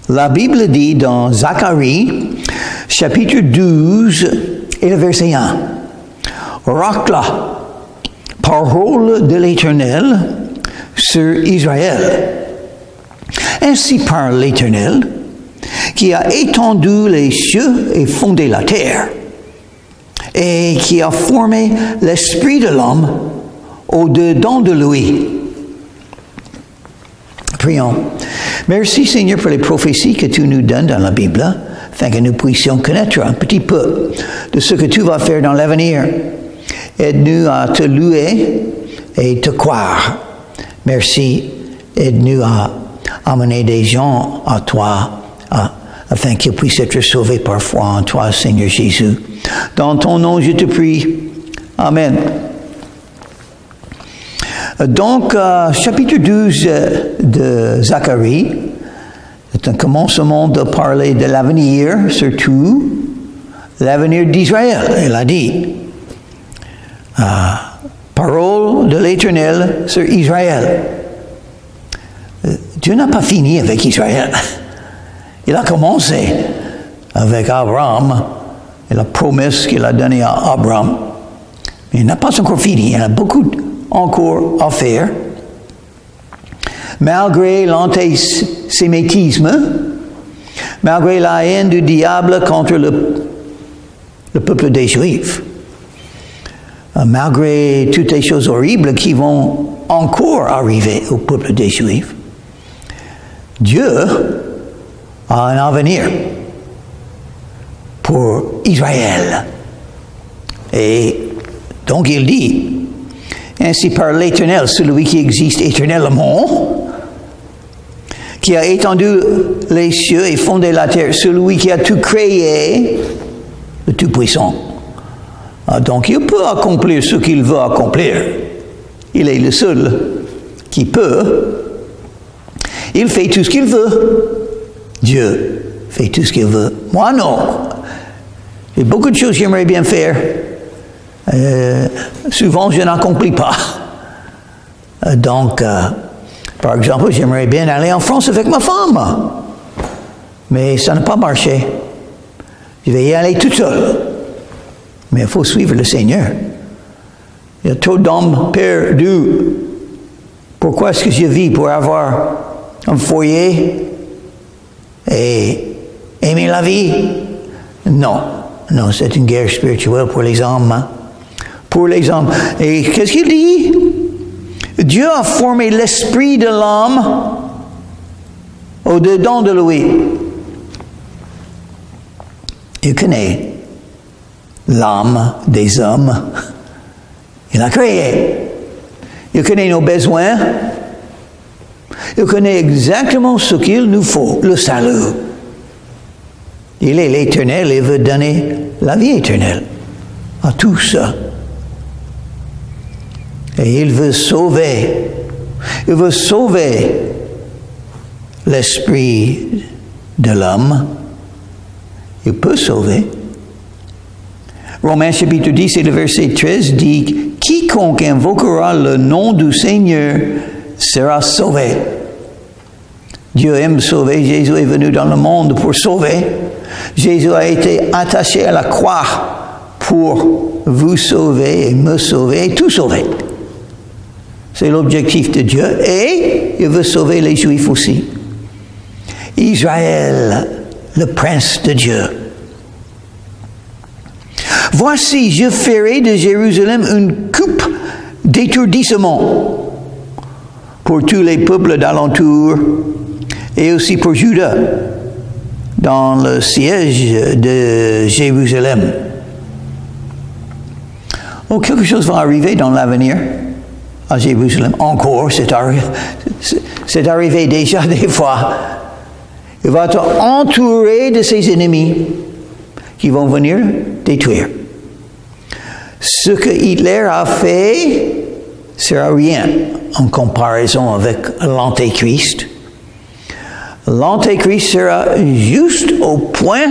La Bible dit dans Zacharie, chapitre 12 et le verset 1. Racla, parole de l'Éternel sur Israël. Ainsi parle l'Éternel, qui a étendu les cieux et fondé la terre, et qui a formé l'esprit de l'homme au-dedans de lui. Prions. Merci Seigneur pour les prophéties que tu nous donnes dans la Bible, afin que nous puissions connaître un petit peu de ce que tu vas faire dans l'avenir. Aide-nous à te louer et te croire. Merci. Aide-nous à amener des gens à toi, afin qu'ils puissent être sauvés par foi en toi, Seigneur Jésus. Dans ton nom, je te prie. Amen. Donc, chapitre 12 de Zacharie, c'est un commencement de parler de l'avenir, surtout l'avenir d'Israël. Il a dit, parole de l'Éternel sur Israël. Dieu n'a pas fini avec Israël. Il a commencé avec Abraham et la promesse qu'il a donnée à Abraham. Mais il n'a pas encore fini. Il y a beaucoup encore à faire. Malgré l'antisémitisme, malgré la haine du diable contre le peuple des Juifs, malgré toutes les choses horribles qui vont encore arriver au peuple des Juifs, Dieu a un avenir pour Israël. Et donc il dit, ainsi parle l'Éternel, celui qui existe éternellement, qui a étendu les cieux et fondé la terre, celui qui a tout créé, le Tout-Puissant. Donc il peut accomplir ce qu'il veut accomplir. Il est le seul qui peut. Il fait tout ce qu'il veut. Dieu fait tout ce qu'il veut. Moi, non. Il y a beaucoup de choses que j'aimerais bien faire. Souvent, je n'accomplis pas. Donc, par exemple, j'aimerais bien aller en France avec ma femme. Mais ça n'a pas marché. Je vais y aller tout seul. Mais il faut suivre le Seigneur. Il y a trop d'hommes perdus. Pourquoi est-ce que je vis? Pour avoir un foyer et aimer la vie? Non. Non, c'est une guerre spirituelle pour les hommes. Hein? Pour les hommes. Et qu'est-ce qu'il dit? Dieu a formé l'esprit de l'homme au-dedans de lui. Il connaît l'âme des hommes. Il a créé. Il connaît nos besoins. Il connaît exactement ce qu'il nous faut, le salut. Il est l'Éternel et veut donner la vie éternelle à tous. Et il veut sauver. Il veut sauver l'esprit de l'homme. Il peut sauver. Romains chapitre 10 et le verset 13 dit « Quiconque invoquera le nom du Seigneur sera sauvé. » Dieu aime sauver. Jésus est venu dans le monde pour sauver. Jésus a été attaché à la croix pour vous sauver et me sauver et tout sauver. C'est l'objectif de Dieu et il veut sauver les Juifs aussi. Israël, le prince de Dieu. Voici, je ferai de Jérusalem une coupe d'étourdissement pour tous les peuples d'alentour et aussi pour Juda dans le siège de Jérusalem. Oh, quelque chose va arriver dans l'avenir à Jérusalem. Encore, c'est arrivé déjà des fois. Il va être entouré de ses ennemis qui vont venir détruire. Ce que Hitler a fait sera rien en comparaison avec l'Antéchrist. L'Antéchrist sera juste au point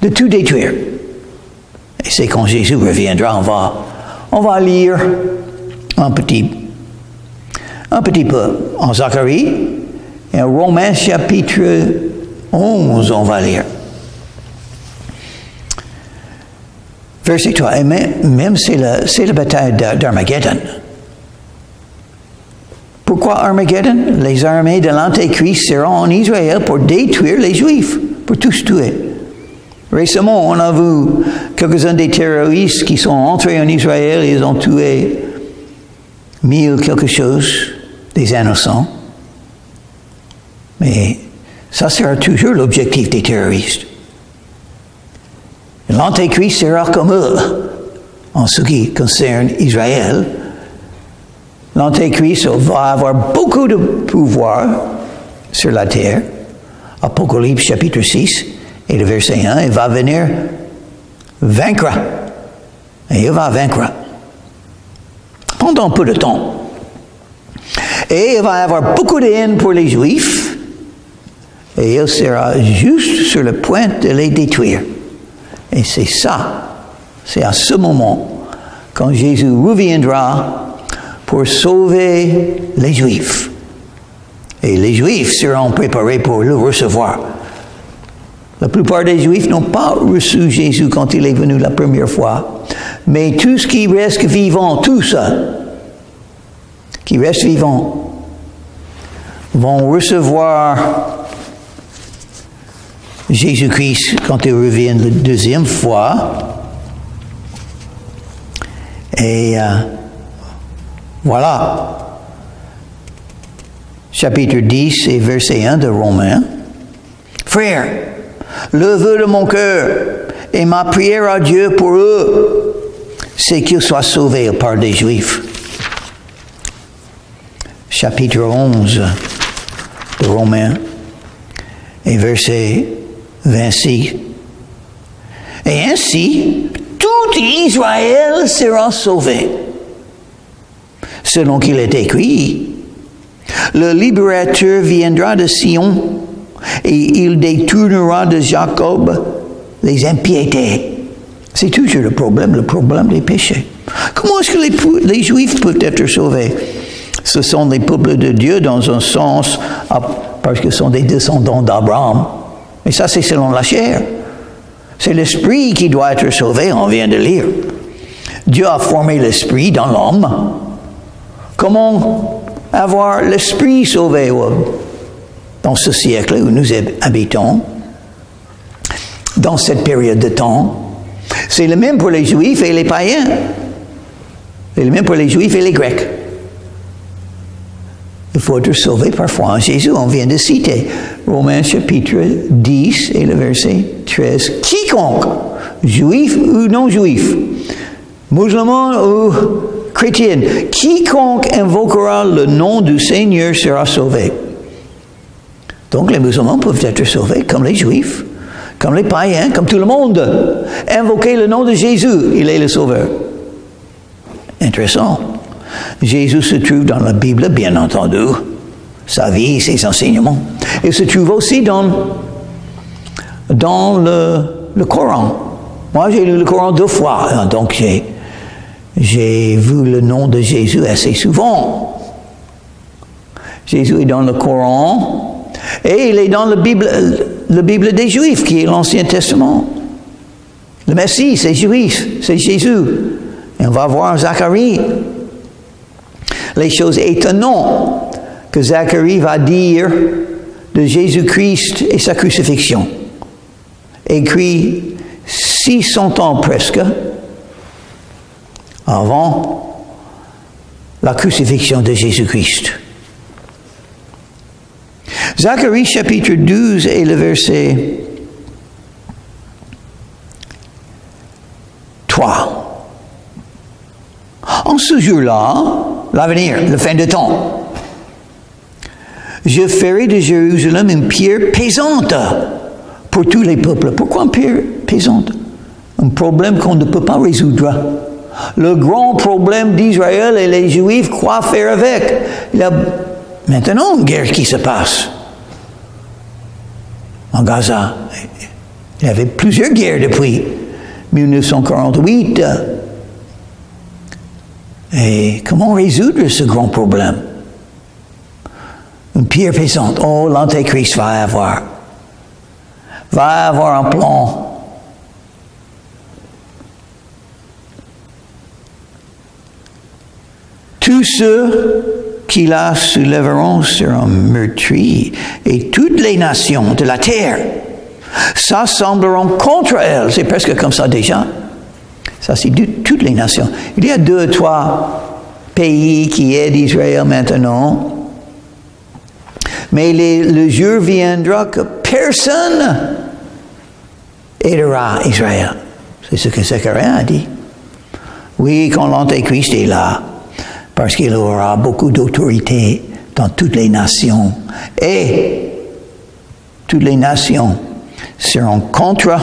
de tout détruire. Et c'est quand Jésus reviendra, on va lire un petit peu en Zacharie Et Romains chapitre 11, on va lire. Verset 3. Et même c'est la bataille d'Armageddon. Pourquoi Armageddon? Les armées de l'Antéchrist seront en Israël pour détruire les Juifs, pour tous tuer. Récemment, on a vu quelques-uns des terroristes qui sont entrés en Israël, ils ont tué 1000 quelque chose, des innocents. Mais ça sera toujours l'objectif des terroristes. L'Antéchrist sera comme eux en ce qui concerne Israël. L'Antéchrist va avoir beaucoup de pouvoir sur la terre. Apocalypse chapitre 6 et le verset 1, il va venir vaincre. Et il va vaincre. Pendant peu de temps. Et il va avoir beaucoup de haine pour les Juifs. Et il sera juste sur le point de les détruire. Et c'est ça. C'est à ce moment, quand Jésus reviendra pour sauver les Juifs. Et les Juifs seront préparés pour le recevoir. La plupart des Juifs n'ont pas reçu Jésus quand il est venu la première fois. Mais tous qui restent vivants, tous qui restent vivants, vont recevoir Jésus-Christ quand il revient la deuxième fois. Et voilà. Chapitre 10 et verset 1 de Romains. Frères, le vœu de mon cœur et ma prière à Dieu pour eux, c'est qu'ils soient sauvés. Il parle des Juifs. Chapitre 11 de Romains et verset 26. Et ainsi, tout Israël sera sauvé. Selon qu'il est écrit, le libérateur viendra de Sion et il détournera de Jacob les impiétés. C'est toujours le problème des péchés. Comment est-ce que les Juifs peuvent être sauvés? Ce sont les peuples de Dieu dans un sens, parce que ce sont des descendants d'Abraham. Et ça, c'est selon la chair. C'est l'esprit qui doit être sauvé, on vient de lire. Dieu a formé l'esprit dans l'homme. Comment avoir l'esprit sauvé dans ce siècle où nous habitons, dans cette période de temps? C'est le même pour les Juifs et les païens. C'est le même pour les Juifs et les Grecs. Il faut être sauvé par foi en Jésus. On vient de citer Romains chapitre 10 et le verset 13. Quiconque, juif ou non juif, musulman ou chrétien, quiconque invoquera le nom du Seigneur sera sauvé. Donc les musulmans peuvent être sauvés comme les juifs, comme les païens, comme tout le monde. Invoquez le nom de Jésus, il est le sauveur. Intéressant. Jésus se trouve dans la Bible, bien entendu, sa vie, ses enseignements. Il se trouve aussi dans le Coran. Moi, j'ai lu le Coran 2 fois, donc j'ai vu le nom de Jésus assez souvent. Jésus est dans le Coran et il est dans la Bible des Juifs, qui est l'Ancien Testament. Le Messie, c'est juif, c'est Jésus. Et on va voir Zacharie. Les choses étonnantes que Zacharie va dire de Jésus-Christ et sa crucifixion. Écrit 600 ans presque avant la crucifixion de Jésus-Christ. Zacharie chapitre 12 et le verset 3. En ce jour-là, l'avenir, la fin de temps, je ferai de Jérusalem une pierre pesante pour tous les peuples. Pourquoi une pierre pesante? Un problème qu'on ne peut pas résoudre. Le grand problème d'Israël et les Juifs, quoi faire avec? Il y a maintenant une guerre qui se passe en Gaza. Il y avait plusieurs guerres depuis 1948. Et comment résoudre ce grand problème? Une pierre pesante. Oh, l'Antéchrist va avoir un plan. Tous ceux qui la soulèveront seront meurtris, et toutes les nations de la terre s'assembleront contre elle. C'est presque comme ça déjà. Ça, c'est toutes les nations. Il y a 2 ou 3 pays qui aident Israël maintenant. Mais le jour viendra que personne aidera Israël. C'est ce que Zacharie a dit. Oui, quand l'Antéchrist est là, parce qu'il aura beaucoup d'autorité dans toutes les nations. Et toutes les nations seront contre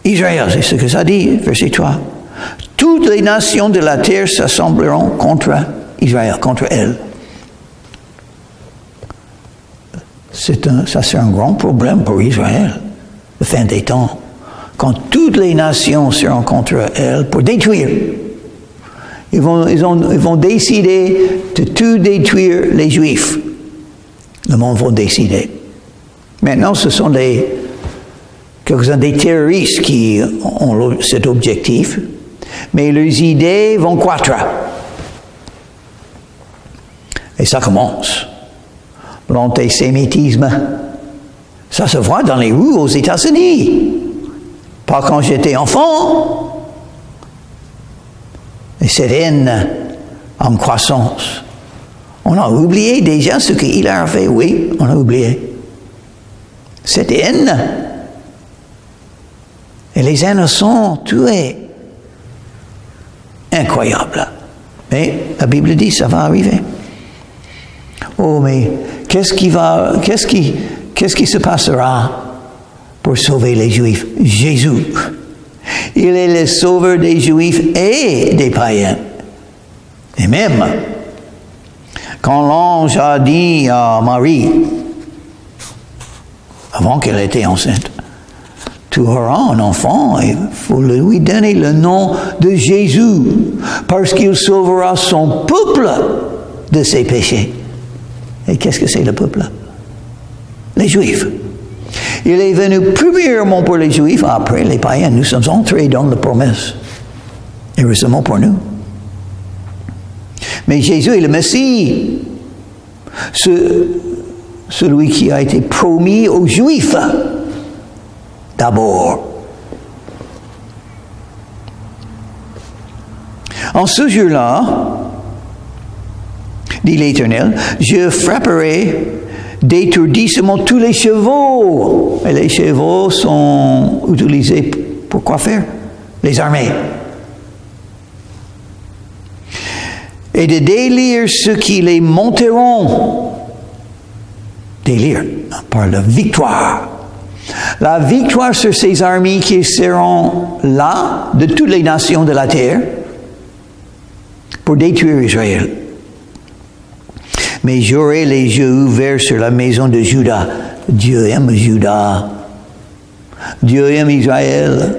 Israël. C'est ce que ça dit, verset 3. Toutes les nations de la terre s'assembleront contre Israël, contre elle. Ça c'est un grand problème pour Israël, la fin des temps. Quand toutes les nations seront contre elle pour détruire. Ils vont décider de tout détruire les Juifs. Le monde va décider. Maintenant, ce sont quelques-uns des terroristes qui ont cet objectif, mais leurs idées vont croître. Et ça commence. L'antisémitisme, ça se voit dans les rues aux États-Unis. Pas quand j'étais enfant. Et cette haine en croissance. On a oublié déjà ce qu'il a fait, oui, on a oublié. Cette haine. Et les innocents tués. Incroyable. Mais la Bible dit, ça va arriver. Oh, mais qu'est-ce qui se passera pour sauver les Juifs? Jésus. Il est le sauveur des Juifs et des païens. Et même, quand l'ange a dit à Marie, avant qu'elle était enceinte, tu auras un enfant et il faut lui donner le nom de Jésus, parce qu'il sauvera son peuple de ses péchés. Et qu'est-ce que c'est le peuple? Les Juifs. Il est venu premièrement pour les Juifs, après les païens. Nous sommes entrés dans la promesse. Heureusement pour nous. Mais Jésus est le Messie. Celui qui a été promis aux Juifs. D'abord. En ce jour-là, dit l'Éternel, je frapperai d'étourdissement tous les chevaux. Et les chevaux sont utilisés pour quoi faire? Les armées. Et de délire ceux qui les monteront. Délire par la victoire. La victoire sur ces armées qui seront là, de toutes les nations de la terre, pour détruire Israël. Mais j'aurai les yeux ouverts sur la maison de Juda. Dieu aime Juda. Dieu aime Israël.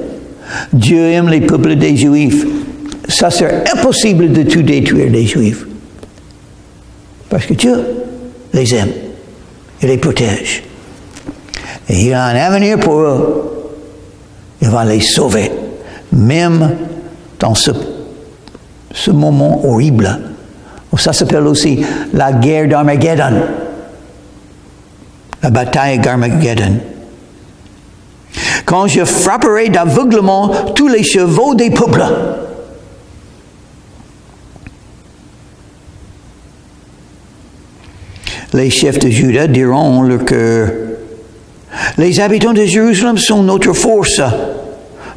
Dieu aime les peuples des Juifs. Ça serait impossible de tout détruire les Juifs. Parce que Dieu les aime. Il les protège. Et il a un avenir pour eux. Il va les sauver. Même dans ce moment horrible. Ça s'appelle aussi la guerre d'Armageddon. La bataille d'Armageddon. Quand je frapperai d'aveuglement tous les chevaux des peuples. Les chefs de Juda diront en leur cœur, les habitants de Jérusalem sont notre force,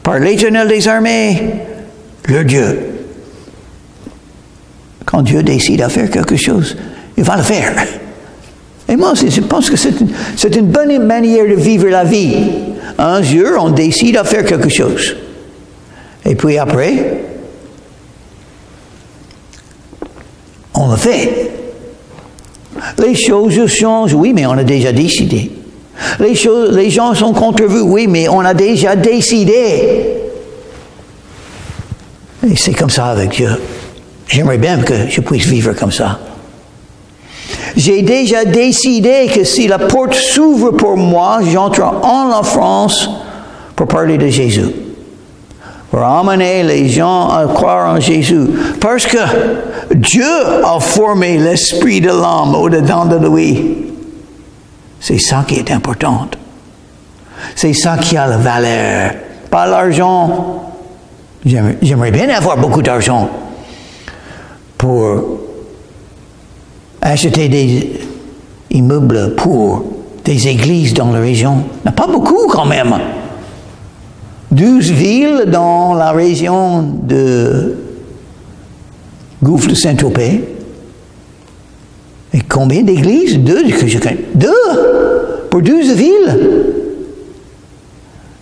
par l'Éternel des armées, leur Dieu. Quand Dieu décide à faire quelque chose, il va le faire. Et moi, je pense que c'est une bonne manière de vivre la vie. Un jour, on décide à faire quelque chose. Et puis après, on le fait. Les choses changent, oui, mais on a déjà décidé. Les gens sont contre vous, oui, mais on a déjà décidé. Et c'est comme ça avec Dieu. J'aimerais bien que je puisse vivre comme ça. J'ai déjà décidé que si la porte s'ouvre pour moi, j'entre en la France pour parler de Jésus. Pour amener les gens à croire en Jésus. Parce que Dieu a formé l'esprit de l'homme au-dedans de lui. C'est ça qui est important. C'est ça qui a la valeur. Pas l'argent. J'aimerais bien avoir beaucoup d'argent pour acheter des immeubles pour des églises dans la région. Il n'y en a pas beaucoup quand même. 12 villes dans la région de Gouffre de Saint-Tropez. Et combien d'églises? 2 que je connais. 2 pour 12 villes.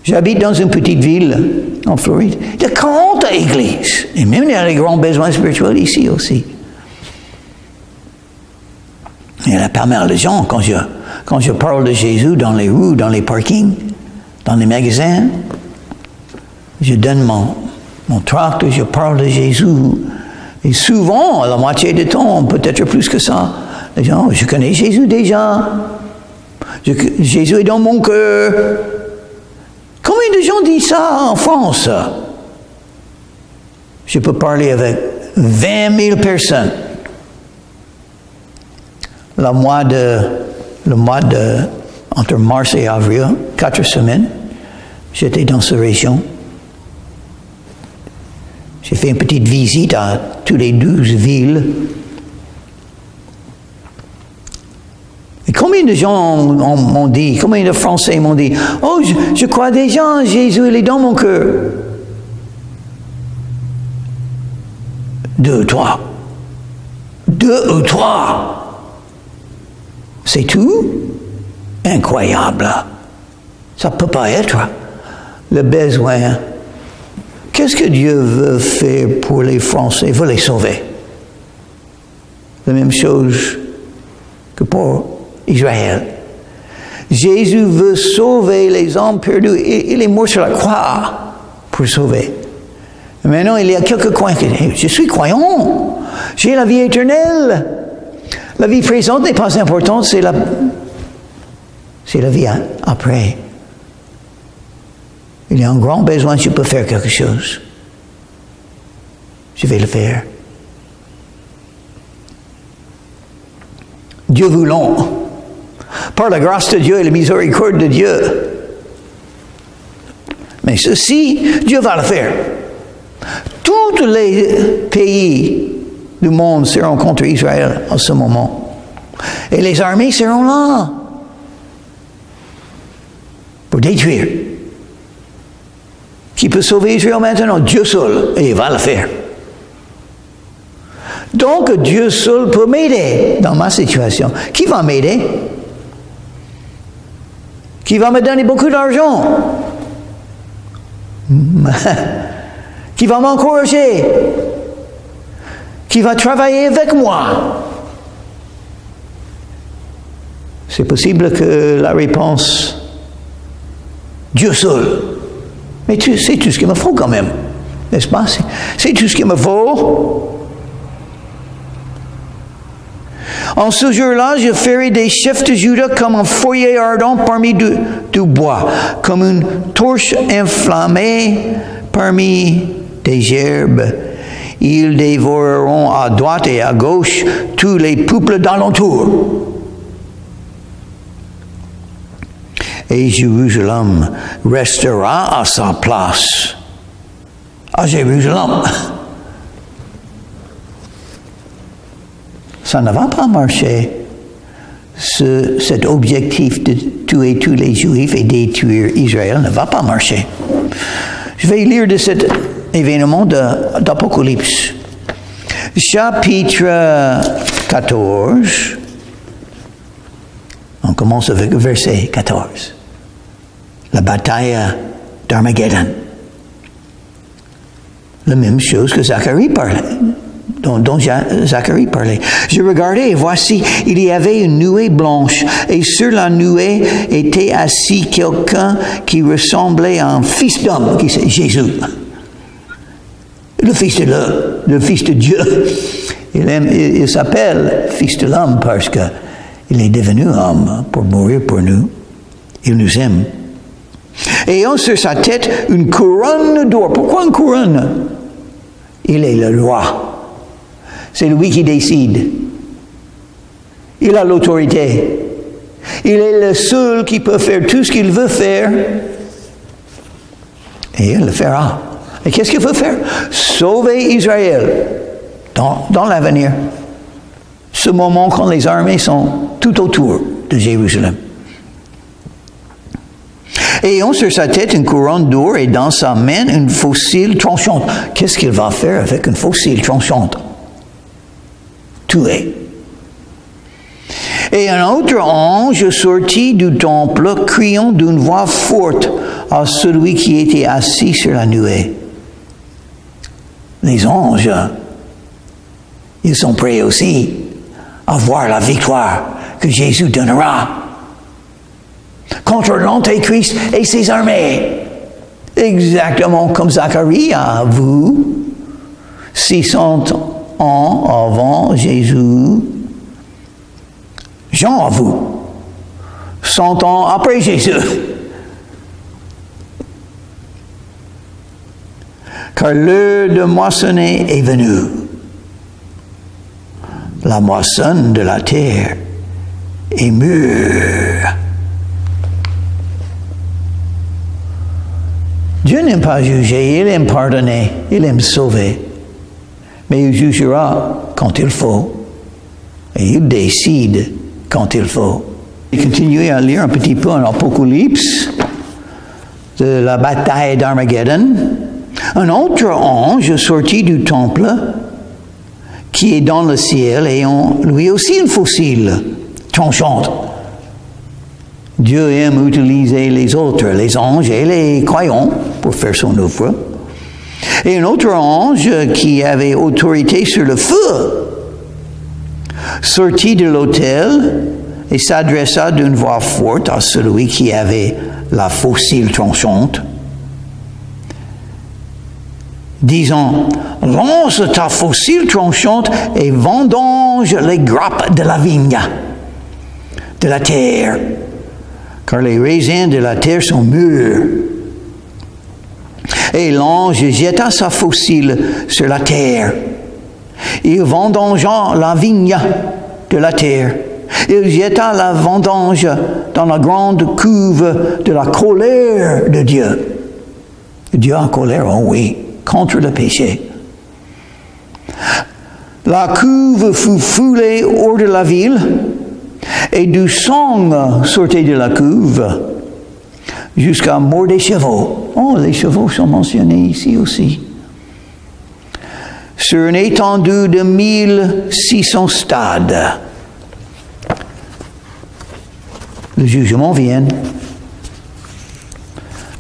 J'habite dans une petite ville en Floride. Il y a 40 églises. Et même il y a des grands besoins spirituels ici aussi. Il y a pas mal de gens, quand je parle de Jésus dans les rues, dans les parkings, dans les magasins, je donne mon tract, je parle de Jésus. Et souvent, la moitié du temps, peut-être plus que ça, les gens, je connais Jésus déjà. Jésus est dans mon cœur. Combien de gens disent ça en France? Je peux parler avec 20 000 personnes. Le mois de entre mars et avril, 4 semaines, j'étais dans cette région. J'ai fait une petite visite à toutes les 12 villes. Et combien de gens m'ont dit, combien de Français m'ont dit, oh, je crois déjà en Jésus, il est dans mon cœur. 2 ou 3. 2 ou 3. C'est tout? Incroyable. Ça ne peut pas être le besoin. Qu'est-ce que Dieu veut faire pour les Français? Il veut les sauver. La même chose que pour Israël. Jésus veut sauver les hommes perdus. Il est mort sur la croix pour sauver. Maintenant, il y a quelques coins qui disent, je suis croyant. J'ai la vie éternelle. La vie présente n'est pas importante, c'est la vie après. Il y a un grand besoin, je peux faire quelque chose. Je vais le faire. Dieu voulant, par la grâce de Dieu et la miséricorde de Dieu. Mais ceci, Dieu va le faire. Tous les pays du monde seront contre Israël en ce moment. Et les armées seront là pour détruire. Qui peut sauver Israël maintenant? Dieu seul. Et il va le faire. Donc Dieu seul peut m'aider dans ma situation. Qui va m'aider? Qui va me donner beaucoup d'argent? Qui va m'encourager? Qui va travailler avec moi? C'est possible que la réponse, Dieu seul. Mais c'est tout ce qu'il me faut quand même, n'est-ce pas? C'est tout ce qu'il me faut. En ce jour-là, je ferai des chefs de Juda comme un foyer ardent parmi du bois, comme une torche inflammée parmi des gerbes. Ils dévoreront à droite et à gauche tous les peuples d'alentour. Et Jérusalem restera à sa place. À Jérusalem. Ça ne va pas marcher. Cet objectif de tuer tous les Juifs et détruire Israël ne va pas marcher. Je vais lire de cet événement d'Apocalypse. Chapitre 14. On commence avec le verset 14. La bataille d'Armageddon. La même chose que Zacharie parlait, dont Zacharie parlait. Je regardais et voici, il y avait une nuée blanche et sur la nuée était assis quelqu'un qui ressemblait à un fils d'homme, qui c'est Jésus. Le fils de Dieu. Il s'appelle fils de l'homme parce que Il est devenu homme pour mourir pour nous. Il nous aime. Ayant sur sa tête une couronne d'or. Pourquoi une couronne? Il est le roi. C'est lui qui décide. Il a l'autorité. Il est le seul qui peut faire tout ce qu'il veut faire. Et il le fera. Et qu'est-ce qu'il veut faire? Sauver Israël dans l'avenir. Ce moment quand les armées sont tout autour de Jérusalem. Ayant sur sa tête une couronne d'or et dans sa main une faucille tranchante. Qu'est-ce qu'il va faire avec une faucille tranchante? Tuer. Et un autre ange sortit du temple, criant d'une voix forte à celui qui était assis sur la nuée. Les anges, ils sont prêts aussi à voir la victoire que Jésus donnera contre l'Antéchrist et ses armées. Exactement comme Zacharie a vu 600 ans avant Jésus. Jean a vu 100 ans après Jésus. Car l'heure de moissonner est venue. La moissonne de la terre est mûre. Dieu n'aime pas juger, il aime pardonner, il aime sauver. Mais il jugera quand il faut. Et il décide quand il faut. Continuez à lire un petit peu en Apocalypse de la bataille d'Armageddon. Un autre ange sortit du temple qui est dans le ciel et lui aussi une faucille tranchante. Dieu aime utiliser les autres, les anges et les croyants pour faire son œuvre. Et un autre ange qui avait autorité sur le feu sortit de l'autel et s'adressa d'une voix forte à celui qui avait la faucille tranchante, disant, lance ta faucille tranchante et vendange les grappes de la vigne, de la terre, car les raisins de la terre sont mûrs. Et l'ange jeta sa faucille sur la terre. Il vendangea la vigne de la terre. Il jeta la vendange dans la grande cuve de la colère de Dieu. Dieu en colère, oh oui, contre le péché. La cuve fut foulée hors de la ville, et du sang sortait de la cuve jusqu'à mort des chevaux. Oh, les chevaux sont mentionnés ici aussi. Sur une étendue de 1600 stades. Le jugement vient.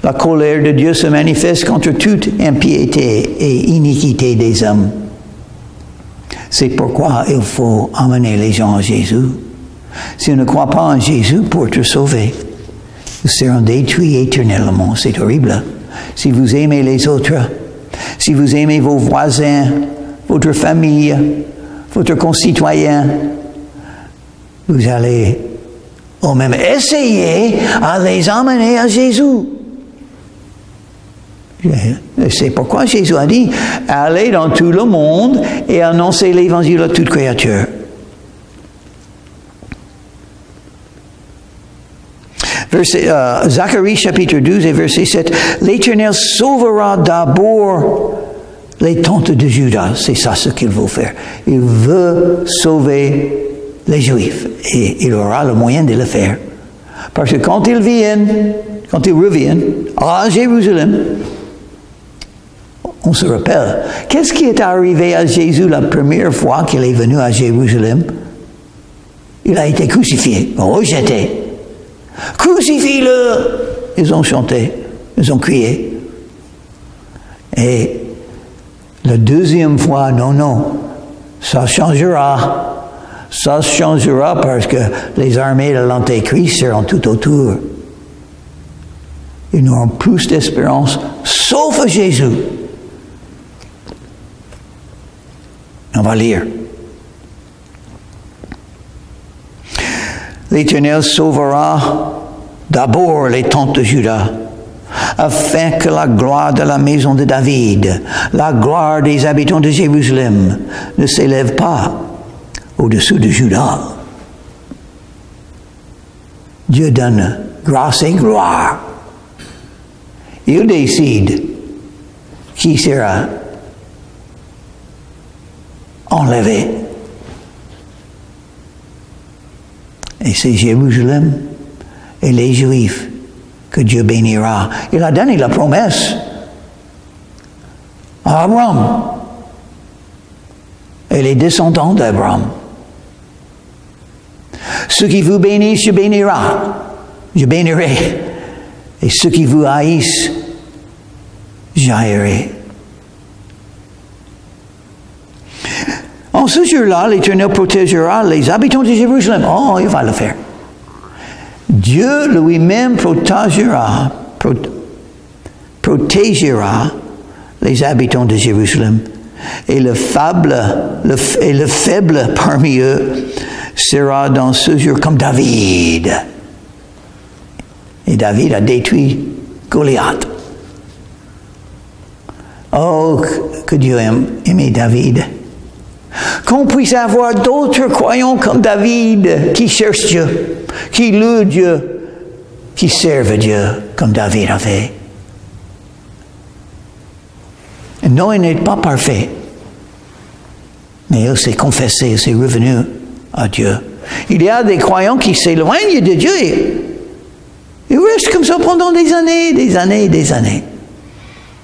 La colère de Dieu se manifeste contre toute impiété et iniquité des hommes. C'est pourquoi il faut amener les gens à Jésus. Si on ne croit pas en Jésus pour te sauver, nous serons détruits éternellement. C'est horrible. Si vous aimez les autres, si vous aimez vos voisins, votre famille, votre concitoyen, vous allez ou même essayer à les emmener à Jésus. C'est pourquoi Jésus a dit, allez dans tout le monde et annoncez l'évangile à toute créature. Zacharie chapitre 12 et verset 7, l'Éternel sauvera d'abord les tentes de Judas. C'est ça ce qu'il veut faire. Il veut sauver les Juifs et il aura le moyen de le faire. Parce que quand ils reviennent à Jérusalem, on se rappelle, qu'est-ce qui est arrivé à Jésus la première fois qu'il est venu à Jérusalem? Il a été crucifié, rejeté. Crucifie-le! Ils ont chanté, ils ont crié. Et la deuxième fois, non, ça changera. Ça changera parce que les armées de l'Antéchrist seront tout autour. Ils n'auront plus d'espérance, sauf Jésus. On va lire. L'Éternel sauvera d'abord les tentes de Juda, afin que la gloire de la maison de David, la gloire des habitants de Jérusalem, ne s'élève pas au-dessous de Juda. Dieu donne grâce et gloire. Il décide qui sera enlevé. Et c'est Jérusalem et les Juifs que Dieu bénira. Il a donné la promesse à Abraham et les descendants d'Abraham. Ceux qui vous bénissent, je bénira. Je bénirai. Et ceux qui vous haïssent, j'haïrai. En ce jour-là, l'Éternel protégera les habitants de Jérusalem. Oh, il va le faire. Dieu lui-même protégera les habitants de Jérusalem. Et le faible parmi eux sera dans ce jour comme David. Et David a détruit Goliath. Oh, que Dieu aimait David. Qu'on puisse avoir d'autres croyants comme David qui cherchent Dieu, qui louent Dieu, qui servent Dieu comme David a fait. Non, il n'est pas parfait, mais il s'est confessé, il s'est revenu à Dieu. Il y a des croyants qui s'éloignent de Dieu et ils restent comme ça pendant des années, des années, des années.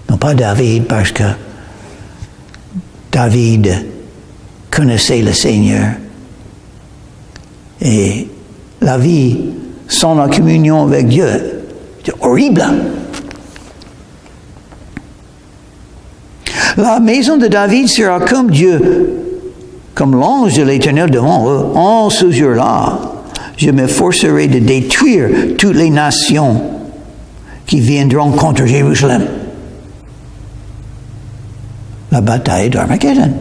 Non pas David, parce que David connaissait le Seigneur. Et la vie sans la communion avec Dieu, c'est horrible. La maison de David sera comme Dieu, comme l'ange de l'Éternel devant eux. En ce jour-là, je m'efforcerai de détruire toutes les nations qui viendront contre Jérusalem. La bataille d'Armageddon.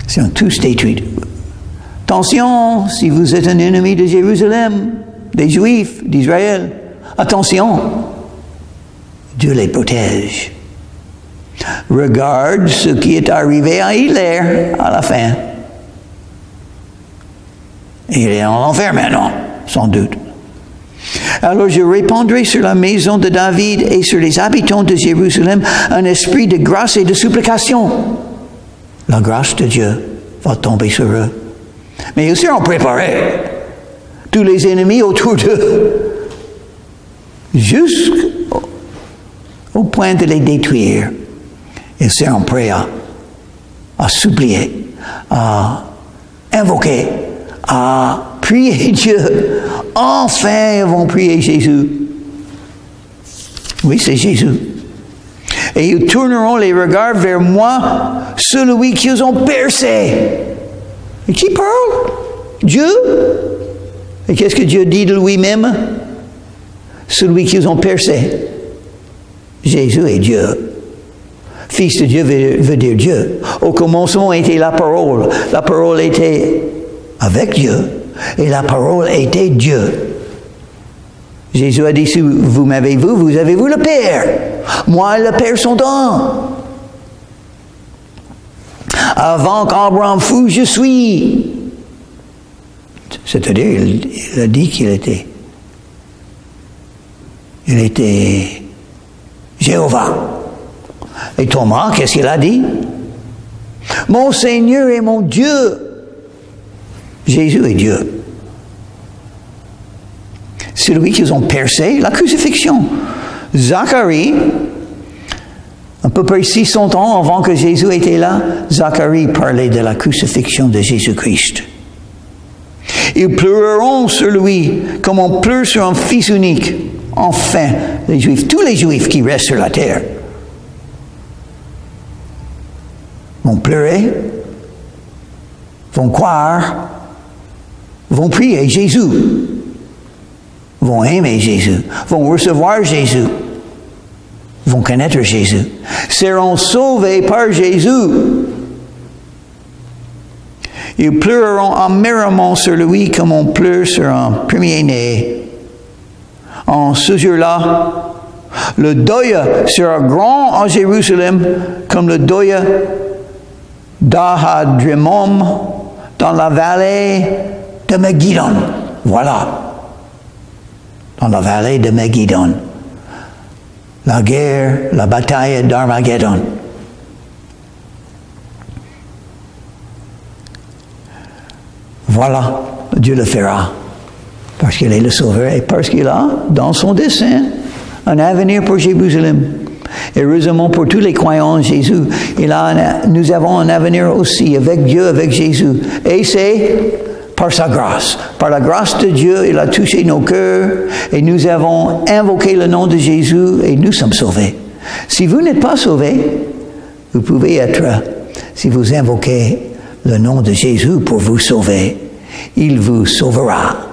Ils sont tous détruits. Attention, si vous êtes un ennemi de Jérusalem, des Juifs, d'Israël, attention, Dieu les protège. Regarde ce qui est arrivé à Hitler à la fin. Il est en enfer maintenant, sans doute. Alors je répandrai sur la maison de David et sur les habitants de Jérusalem un esprit de grâce et de supplication. La grâce de Dieu va tomber sur eux. Mais ils seront préparés. Tous les ennemis autour d'eux. Jusqu'au point de les détruire. Ils seront prêts à supplier, à invoquer, à prier Dieu. Enfin, ils vont prier Jésus. Oui, c'est Jésus. Et ils tourneront les regards vers moi, celui qu'ils ont percé. Et qui parle? Dieu. Et qu'est-ce que Dieu dit de lui-même? Celui qu'ils ont percé. Jésus est Dieu. Fils de Dieu veut dire Dieu. Au commencement était la parole. La parole était avec Dieu. Et la parole était Dieu. Jésus a dit, si vous m'avez vu, vous avez vu le Père. Moi et le Père sont un. Avant qu'Abraham fût, je suis. C'est-à-dire, il a dit qu'il était. Il était Jéhovah. Et Thomas, qu'est-ce qu'il a dit? Mon Seigneur et mon Dieu. Jésus est Dieu. Celui qu'ils ont percé, la crucifixion. Zacharie, à peu près 600 ans avant que Jésus était là, Zacharie parlait de la crucifixion de Jésus-Christ. Ils pleureront sur lui comme on pleure sur un fils unique. Enfin, les Juifs, tous les Juifs qui restent sur la terre, vont pleurer, vont croire, vont prier Jésus, vont aimer Jésus, vont recevoir Jésus, vont connaître Jésus, seront sauvés par Jésus. Ils pleureront amèrement sur lui comme on pleure sur un premier-né. En ce jour-là, le deuil sera grand à Jérusalem comme le deuil d'Ahadrimom dans la vallée de Megiddo. Voilà. Dans la vallée de Megiddo. La guerre, la bataille d'Armageddon. Voilà, Dieu le fera. Parce qu'il est le Sauveur et parce qu'il a, dans son dessein, un avenir pour Jérusalem. Heureusement pour tous les croyants en Jésus, nous avons un avenir aussi avec Dieu, avec Jésus. Et c'est par sa grâce. Par la grâce de Dieu, il a touché nos cœurs et nous avons invoqué le nom de Jésus et nous sommes sauvés. Si vous n'êtes pas sauvés, vous pouvez être, si vous invoquez le nom de Jésus pour vous sauver, il vous sauvera.